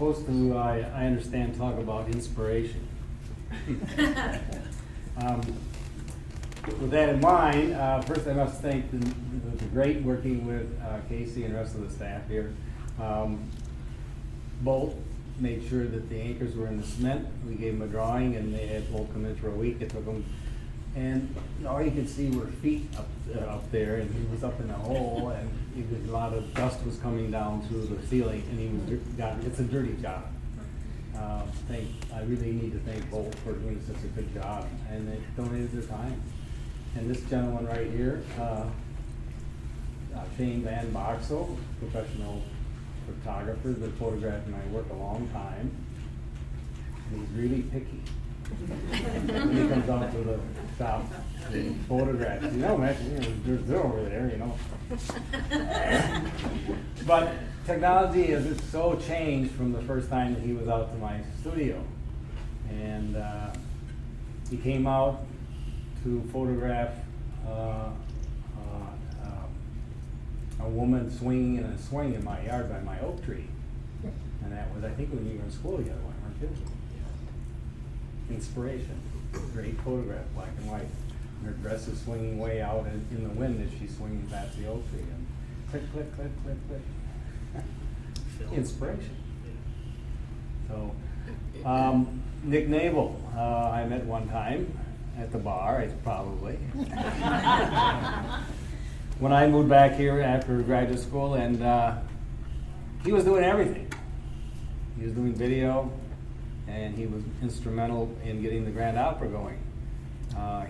supposed to, I understand, talk about inspiration. With that in mind, first I must thank the great working with Casey and the rest of the staff here. Bolt made sure that the anchors were in the cement. We gave them a drawing, and they had Bolt come in for a week. It took them, and all you could see were feet up there, and he was up in a hole, and a lot of dust was coming down through the ceiling, and he was it's a dirty job. I really need to thank Bolt for doing such a good job, and they donated their time. And this gentleman right here, Shane Van Boxel, professional photographer, has been photographing my work a long time, and he's really picky. When he comes out to the shop to photograph, man, there's dirt over there, But technology has so changed from the first time that he was out to my studio. And he came out to photograph a woman swinging in a swing in my yard by my oak tree. And that was, I think, when you were in school together, weren't you? Inspiration. Great photograph, black and white. And her dress is swinging way out in the wind as she's swinging past the oak tree. And click, click, click, click, click. Inspiration. So, Nick Nabel, I met one time at the bar, probably. When I moved back here after graduate school, and he was doing everything. He was doing video, and he was instrumental in getting the Grand Opera going.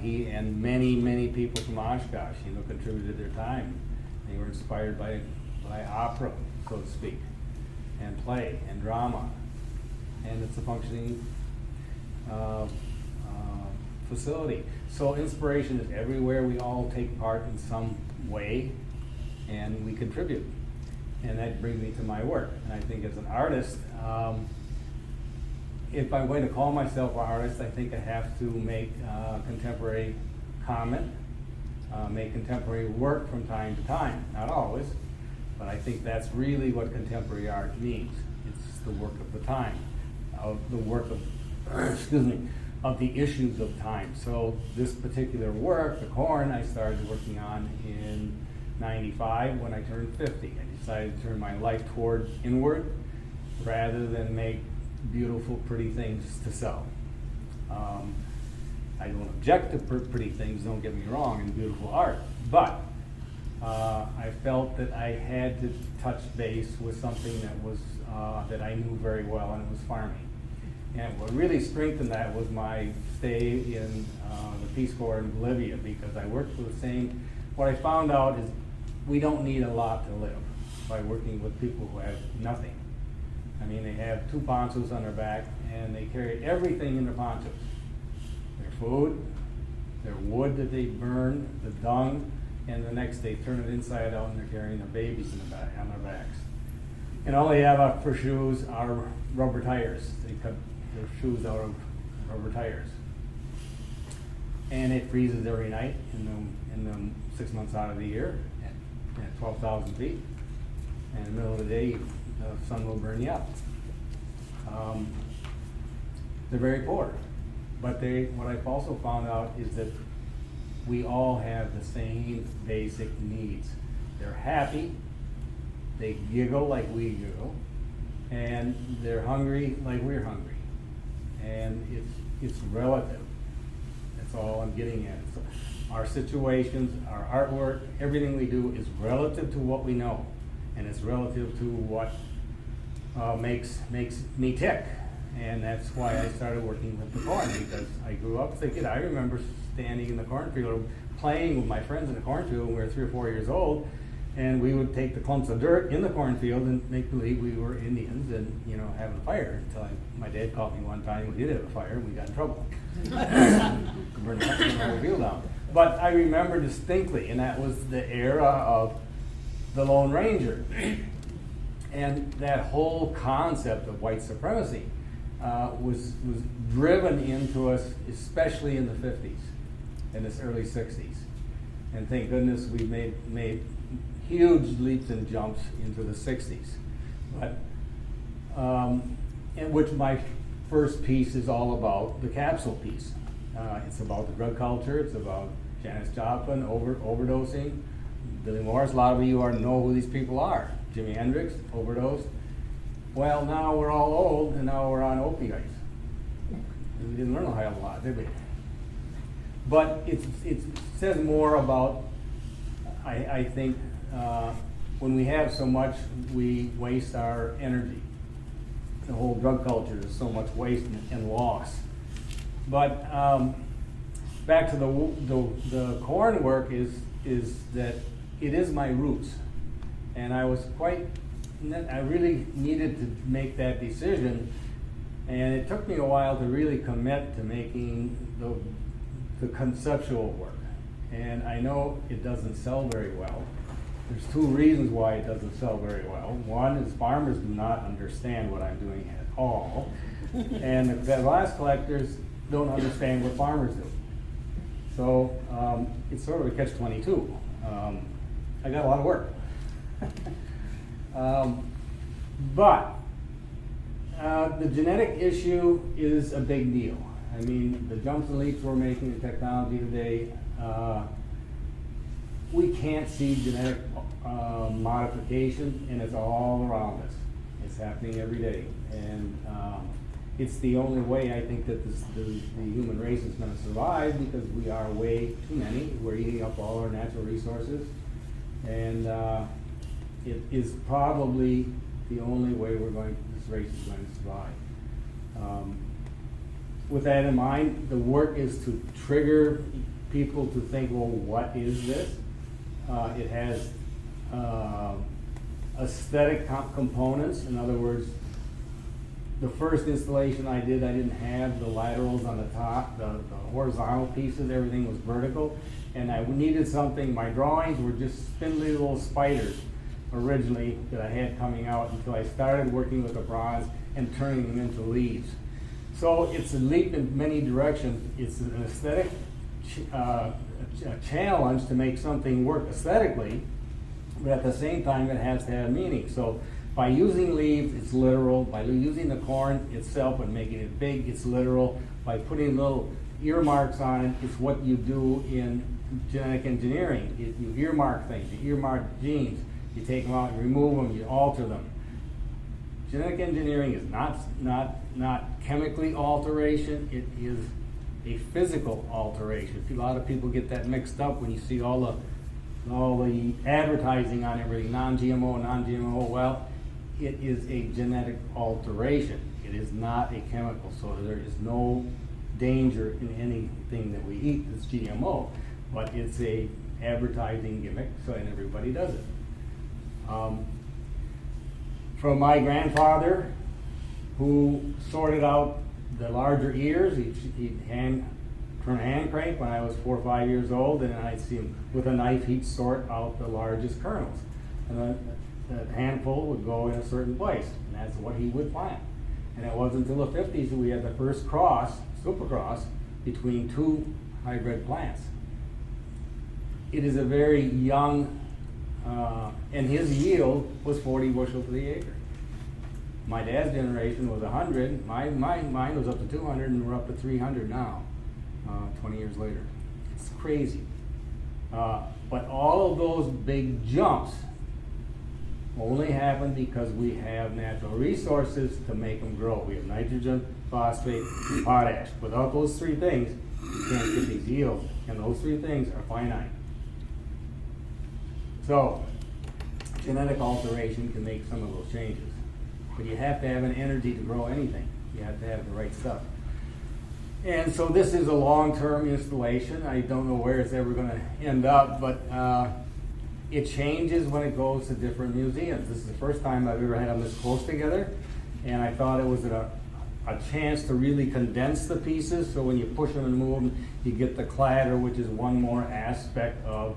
He and many, many people from Oshkosh, contributed their time. They were inspired by opera, so to speak, and play and drama, and it's a functioning facility. So inspiration is everywhere. We all take part in some way, and we contribute. And that brings me to my work. And I think as an artist, if I'm going to call myself an artist, I think I have to make contemporary comment, make contemporary work from time to time. Not always, but I think that's really what contemporary art means. It's the work of the time, of the work of, excuse me, of the issues of time. So this particular work, The Corn, I started working on in '95 when I turned 50. I decided to turn my life toward inward rather than make beautiful, pretty things to sell. I don't object to pretty things, don't get me wrong, and beautiful art, but I felt that I had to touch base with something that was that I knew very well, and it was farming. And what really strengthened that was my stay in the Peace Corps in Bolivia, because I worked with the same. What I found out is we don't need a lot to live by working with people who have nothing. I mean, they have 2 ponchos on their back, and they carry everything in their ponchos. Their food, their wood that they burn, the dung, and the next day turn it inside out, and they're carrying their babies in the back, on their backs. And all they have for shoes are rubber tires. They cut their shoes out of rubber tires. And it freezes every night in the 6 months out of the year at 12,000 feet. And in the middle of the day, the sun will burn you up. They're very poor. But what I've also found out is that we all have the same basic needs. They're happy, they giggle like we giggle, and they're hungry like we're hungry. And it's relative. That's all I'm getting at. So our situations, our artwork, everything we do is relative to what we know, and it's relative to what makes me tick. And that's why I started working with the corn, because I grew up as a kid. I remember standing in the cornfield, playing with my friends in the cornfield when we were 3 or 4 years old, and we would take the clumps of dirt in the cornfield and make believe we were Indians and having a fire. Until my dad caught me one time. We did have a fire, and we got in trouble. Burned the whole field down. But I remember distinctly, and that was the era of the Lone Ranger, and that whole concept of white supremacy was driven into us, especially in the 50s and this early 60s. And thank goodness we made huge leaps and jumps into the 60s. But and which my first piece is all about, the capsule piece. It's about the drug culture, it's about Janis Joplin, overdosing, Billy Morris. A lot of you know who these people are. Jimi Hendrix, overdosed. Well, now we're all old, and now we're on opioids. We didn't learn a hell of a lot, did we? But it says more about, I think, when we have so much, we waste our energy. The whole drug culture is so much waste and loss. But back to the corn work is that it is my roots, and I really needed to make that decision, and it took me a while to really commit to making the conceptual work. And I know it doesn't sell very well. There's two reasons why it doesn't sell very well. One is farmers do not understand what I'm doing at all, and the glass collectors don't understand what farmers do. So it's sort of a catch-22. I got a lot of work. But the genetic issue is a big deal. I mean, the jumps and leaps we're making in technology today, we can't see genetic modification, and it's all around us. It's happening every day. And it's the only way I think that the human race is going to survive, because we are way too many. We're eating up all our natural resources. And it is probably the only way this race is going to survive. With that in mind, the work is to trigger people to think, well, what is this? It has aesthetic components. In other words, the first installation I didn't have the laterals on the top, the horizontal pieces, everything was vertical. And I needed something, my drawings were just spindly little spiders originally that I had coming out, until I started working with the bronze and turning them into leaves. So it's a leap in many directions. It's an aesthetic challenge to make something work aesthetically, but at the same time it has to have meaning. So by using leaves, it's literal. By using the corn itself and making it big, it's literal. By putting little earmarks on it, it's what you do in genetic engineering. You earmark things, you earmark genes, you take them out, you remove them, you alter them. Genetic engineering is not chemically alteration, it is a physical alteration. A lot of people get that mixed up when you see all the advertising on everything, non-GMO. Well, it is a genetic alteration. It is not a chemical, so there is no danger in anything that we eat that's GMO, but it's a advertising gimmick, so and everybody does it. From my grandfather, who sorted out the larger ears, he'd turn a hand crank when I was 4 or 5 years old, and I'd see him with a knife, he'd sort out the largest kernels. And then the handful would go in a certain place, and that's what he would plant. And it wasn't until the 50s that we had the first supercross, between two hybrid plants. It is a very young, and his yield was 40 bushel to the acre. My dad's generation was 100. Mine was up to 200, and we're up to 300 now, 20 years later. It's crazy. But all of those big jumps only happen because we have natural resources to make them grow. We have nitrogen, phosphate, and potash. Without those three things, you can't get these yields, and those three things are finite. So, genetic alteration can make some of those changes. But you have to have an energy to grow anything. You have to have the right stuff. And so this is a long-term installation. I don't know where it's ever going to end up, but it changes when it goes to different museums. This is the first time I've ever had them this close together, and I thought it was a chance to really condense the pieces, so when you push them and move them, you get the clatter, which is one more aspect of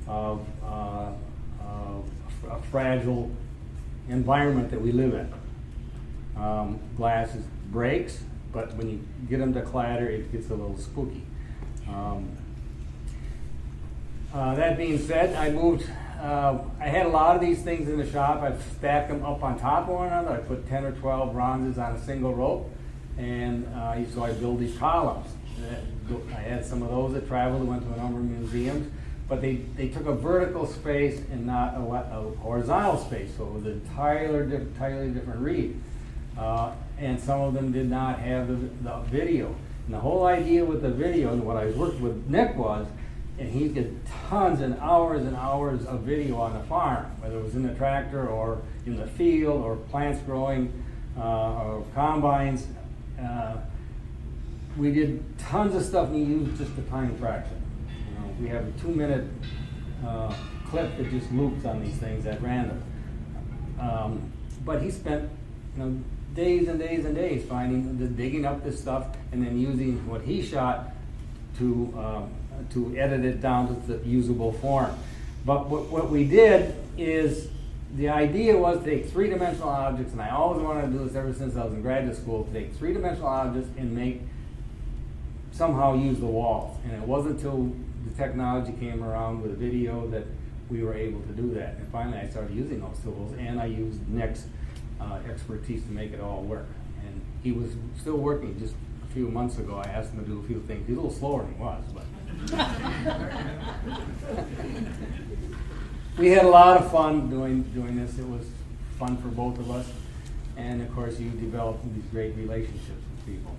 a fragile environment that we live in. Glass breaks, but when you get them to clatter, it gets a little spooky. That being said, I moved I had a lot of these things in the shop. I've stacked them up on top of one another. I put 10 or 12 bronzes on a single rope, and so I build these columns. I had some of those that traveled, went to a number of museums, but they took a vertical space and not a horizontal space, so it was an entirely different read. And some of them did not have the video. And the whole idea with the video, and what I worked with Nick was, and he did tons and hours of video on the farm, whether it was in the tractor or in the field or plants growing or combines. We did tons of stuff and he used just a tiny fraction. We have a 2-minute clip that just loops on these things at random. But he spent days and days and days digging up this stuff and then using what he shot to edit it down to the usable form. But what we did is, the idea was to take three-dimensional objects, and I always wanted to do this ever since I was in graduate school, to take three-dimensional objects and somehow use the walls. And it wasn't until the technology came around with video that we were able to do that. And finally I started using those tools, and I used Nick's expertise to make it all work. And he was still working. Just a few months ago I asked him to do a few things. He's a little slower than he was, but we had a lot of fun doing this. It was fun for both of us, and of course you develop these great relationships with people.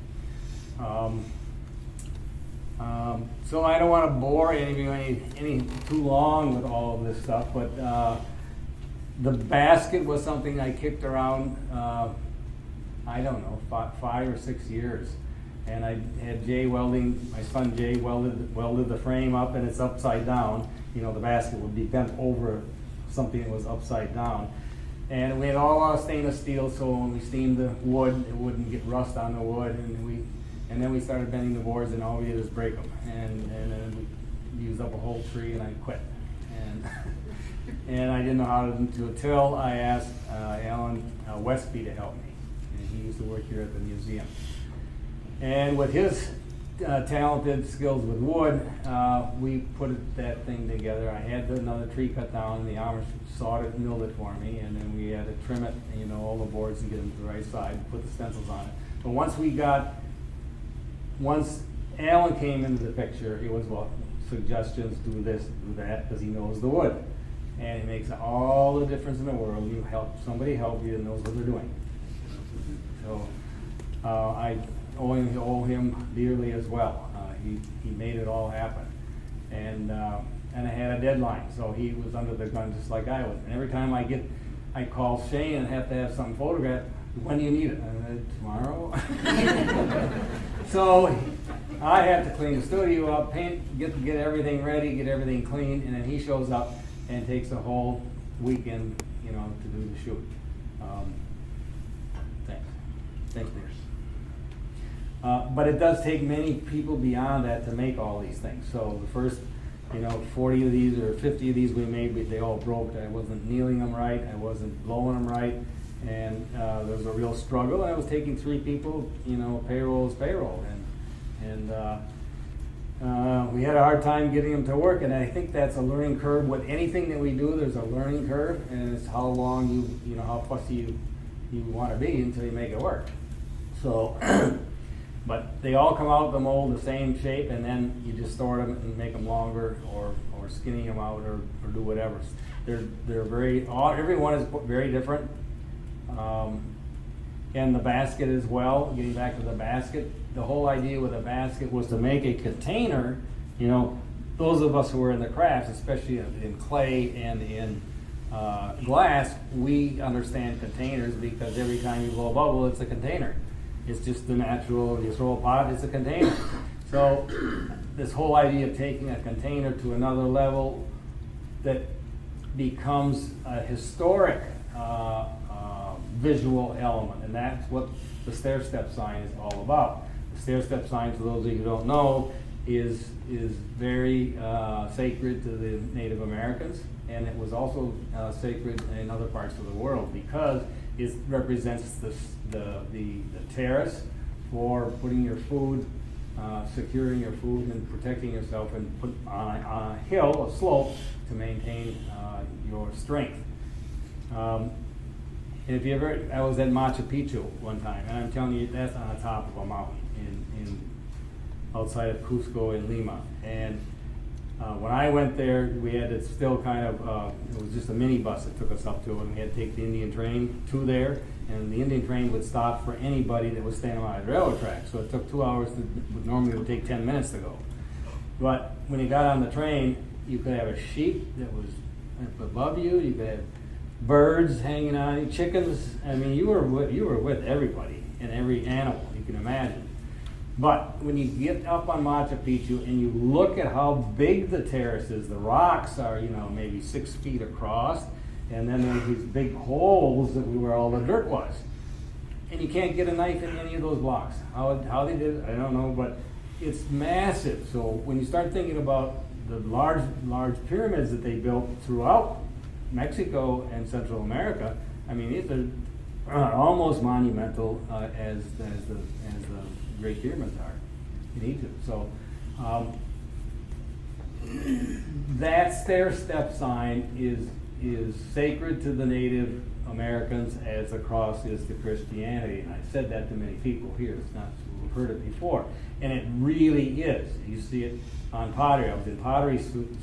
So I don't want to bore any too long with all of this stuff, but the basket was something I kicked around, I don't know, 5 or 6 years. And I had Jay welding, my son Jay welded the frame up, and it's upside down. The basket would be bent over something that was upside down. And we had all stainless steel, so when we steamed the wood, it wouldn't get rust on the wood. And then we started bending the boards, and all we did is break them. And then we used up a whole tree, and I quit. And I didn't know how to do it until I asked Alan Westby to help me. And he used to work here at the museum. And with his talented skills with wood, we put that thing together. I had another tree cut down, and the Amish sawed it and milled it for me, and then we had to trim it, all the boards and get them to the right side, and put the stencils on it. But once Alan came into the picture, it was, suggestions, do this, do that, because he knows the wood. And it makes all the difference in the world. Somebody help you that knows what they're doing. So I owe him dearly as well. He made it all happen. And I had a deadline, so he was under the gun just like I was. And every time I call Shane and have to have something photographed, when do you need it? I said, tomorrow. So I have to clean the studio up, paint, get everything ready, get everything clean, and then he shows up and takes a whole weekend, to do the shoot. Thanks, But it does take many people beyond that to make all these things. So the first, 40 of these or 50 of these we made, they all broke. I wasn't kneeling them right. I wasn't blowing them right. And there was a real struggle. I was taking 3 people, payroll is payroll. And we had a hard time getting them to work. And I think that's a learning curve. With anything that we do, there's a learning curve. And it's how long how fussy you want to be until you make it work. So, but they all come out the mold the same shape, and then you just store them and make them longer, or skinny them out, or do whatever. Everyone is very different. And the basket as well, getting back to the basket, the whole idea with a basket was to make a container. Those of us who are in the crafts, especially in clay and in glass, we understand containers, because every time you blow a bubble, it's a container. It's just the natural, you throw a pot, it's a container. So this whole idea of taking a container to another level that becomes a historic visual element, and that's what the stair-step sign is all about. The stair-step sign, for those of you who don't know, is very sacred to the Native Americans, and it was also sacred in other parts of the world, because it represents the terrace for putting your food securing your food and protecting yourself, and put on a hill, a slope, to maintain your strength. If you ever, I was at Machu Picchu one time, and I'm telling you, that's on the top of a mountain in outside of Cusco in Lima. And when I went there, we had to still kind of, it was just a minibus that took us up to it, and we had to take the Indian train to there, and the Indian train would stop for anybody that was standing on the railroad track. So it took 2 hours, normally it would take 10 minutes to go. But when you got on the train, you could have a sheep that was above you, you could have birds hanging on you, chickens. I mean, you were with everybody and every animal you can imagine. But when you get up on Machu Picchu and you look at how big the terrace is, the rocks are, maybe 6 feet across, and then there's these big holes where all the dirt was. And you can't get a knife in any of those blocks. How they did it, I don't know, but it's massive. So when you start thinking about the large pyramids that they built throughout Mexico and Central America, I mean, these are almost monumental as the Great Pyramids are in Egypt. So that stair-step sign is sacred to the Native Americans as the cross is to Christianity. And I've said that to many people here. It's not, we've heard it before. And it really is. You see it on pottery. I was in pottery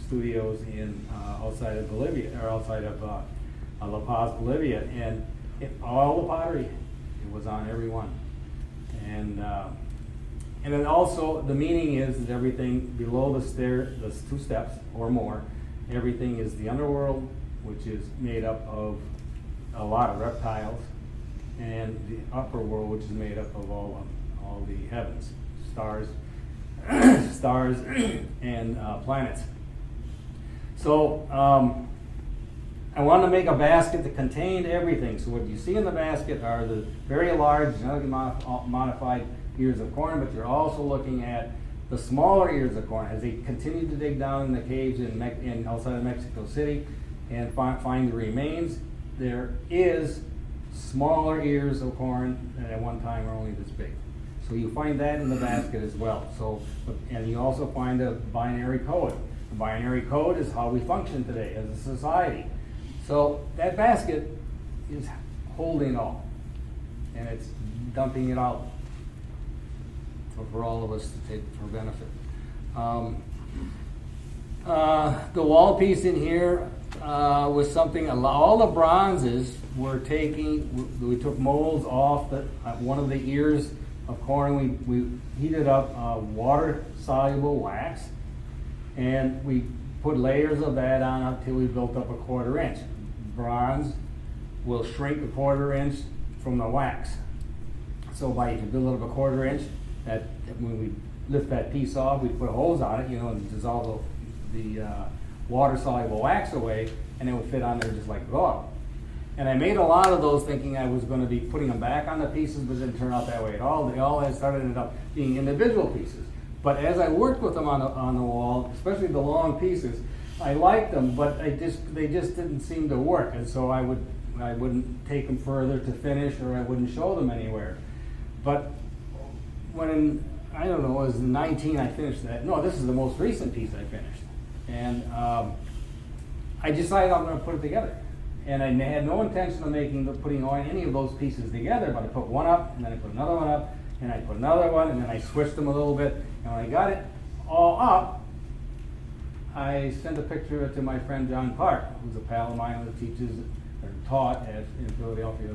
studios in outside of Bolivia, or outside of La Paz, Bolivia, and all the pottery, it was on every one. And then also the meaning is that everything below the stair, the 2 steps or more, everything is the underworld, which is made up of a lot of reptiles, and the upper world, which is made up of all the heavens, stars, and planets. So I wanted to make a basket that contained everything. So what you see in the basket are the very large, genetically modified ears of corn, but you're also looking at the smaller ears of corn as they continue to dig down in the caves in outside of Mexico City and find the remains. There is smaller ears of corn that at one time were only this big. So you find that in the basket as well. So, and you also find a binary code. The binary code is how we function today as a society. So that basket is holding it all, and it's dumping it out for all of us to take for benefit. The wall piece in here was something, all the bronzes were we took molds off one of the ears of corn. We heated up water-soluble wax, and we put layers of that on until we built up a 1/4 inch. Bronze will shrink a 1/4 inch from the wax. So if you build up a 1/4 inch, that when we lift that piece off, we put a hose on it, and dissolve the water-soluble wax away, and it would fit on there just like glue. And I made a lot of those thinking I was going to be putting them back on the pieces, but it didn't turn out that way at all. They all ended up being individual pieces. But as I worked with them on the wall, especially the long pieces, I liked them, but they just didn't seem to work. And so I wouldn't take them further to finish, or I wouldn't show them anywhere. But when I don't know, it was 19 I finished that. No, this is the most recent piece I finished. And I decided I'm going to put it together. And I had no intention of putting any of those pieces together, but I put one up, and then I put another one up, and I put another one, and then I switched them a little bit. And when I got it all up, I sent a picture to my friend John Clark, who's a pal of mine that teaches or taught in Philadelphia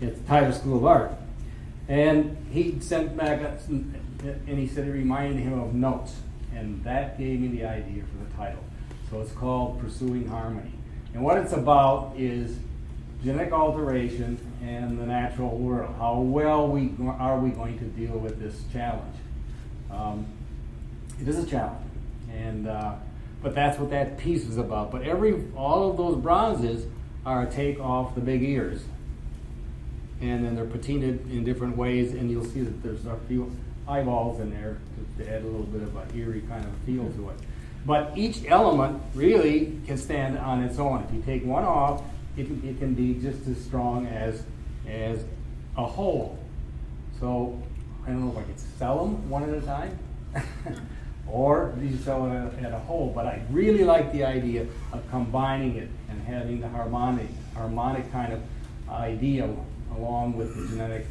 at the Tyler School of Art. And he sent back, and he said it reminded him of notes. And that gave me the idea for the title. So it's called Pursuing Harmony. And what it's about is genetic alteration and the natural world. How well are we going to deal with this challenge? It is a challenge, but that's what that piece is about. But all of those bronzes are a take off the big ears, and then they're patinaed in different ways. And you'll see that there's a few eyeballs in there to add a little bit of an eerie kind of feel to it. But each element really can stand on its own. If you take one off, it can be just as strong as a whole. So I don't know if I could sell them one at a time, or you sell it at a whole, but I really like the idea of combining it and having the harmonic kind of idea along with the genetic